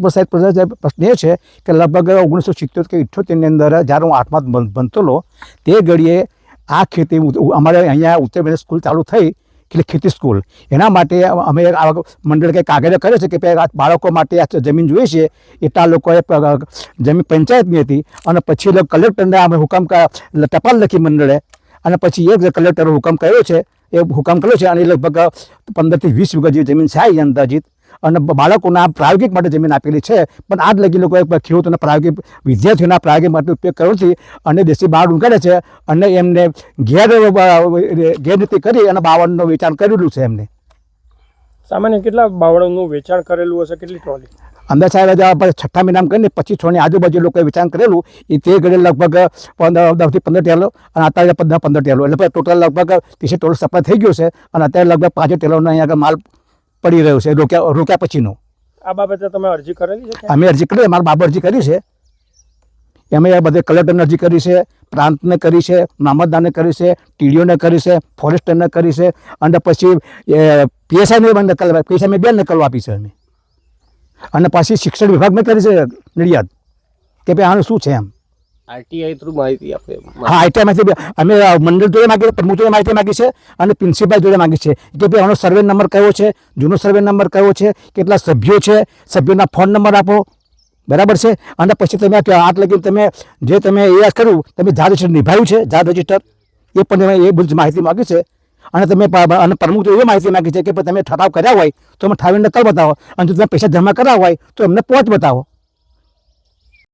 પ્રશ્ન એ છે કે લગભગ 1977 કે 78ની અંદર જ્યારે હું 8મા ભણતો હતો તે ઘડીએ આ ખેતી અમારે અહીંયા ઉત્તર પ્રદેશ સ્કૂલ ચાલુ થઈ એટલે ખેતી સ્કૂલ એના માટે અમે મંડળ કંઈક કાગળ કર્યો છે કે આ બાળકો માટે આ જમીન જોઈએ છે એટલા લોકોએ જમીન પંચાયતની હતી અને પછી કલેક્ટરને અમે હુકમ ટપાલ લખી મંડળે અને પછી એક કલેક્ટરે હુકમ કર્યો છે અને લગભગ 15 થી 20 વીઘા જેવી જમીન છે આ અંદાજિત અને બાળકોના પ્રાયોગિક માટે જમીન આપેલી છે પણ આજ લગી લોકોએ ખેડૂતોના પ્રાયોગિક વિદ્યાર્થીઓના પ્રાયોગિક માટે ઉપયોગ કર્યો નથી અને દેશી બહાર ઉગાડે છે અને એમને ગેરરીતિ કરી અને બાવળનું વેચાણ કરેલું છે એમને. સામાન્ય કેટલા બાવળનું વેચાણ કરેલું હશે, કેટલી ટ્રોલી? અંદર સાહેબ 6 મહિનામાં કરીને 25 આજુબાજુ લોકોએ વેચાણ કરેલું એ તે ઘડી લગભગ 10 થી 15 ટેલો અને અત્યારે 15 ટેલો એટલે ટોટલ લગભગ 30 ટેલો સપ્લાય થઈ ગયો છે અને અત્યારે લગભગ 5 ટેલોનો અહીંયા માલ પડી રહ્યો છે રોક્યા પછીનો. આ બાબતે તમે અરજી કરેલી છે? અમે અરજી કરી, મારા બાબા અરજી કરી છે. અમે બધે કલેક્ટરને અરજી કરી છે, પ્રાંતને કરી છે, મામલતદારને કરી છે, ટીડીઓને કરી છે, ફોરેસ્ટરને કરી છે અને પછી પીએસઆઈને પીએસઆઈ 2 નકલો આપી છે અમે અને પછી શિક્ષણ વિભાગને કરી છે નડિયાદ કે ભાઈ આનું શું છે એમ. આરટીઆઈ થ્રુ માહિતી આપે? હા, આરટીઆઈમાંથી અમે મંડળ જોડે માગી, પ્રમુખ જોડે માહિતી માગી છે અને પ્રિન્સિપાલ જોડે માગી છે કે ભાઈ આનો સર્વે નંબર કયો છે, જૂનો સર્વે નંબર કયો છે, કેટલા સભ્યો છે, સભ્યોના ફોન નંબર આપો, બરાબર છે. અને પછી તમે આટ લગી તમે એ કર્યું, તમે જાહેર રજિસ્ટર નિભાવ્યું છે, જાહેર રજિસ્ટર એ પણ એ બધી માહિતી માગી છે અને તમે અને પ્રમુખ જોડે એ માહિતી માગી છે કે તમે ઠરાવ કર્યા હોય તો અમે ઠરાવની નકલ બતાવો અને જો તમે પૈસા જમા કર્યા હોય તો અમને પહોંચ બતાવો.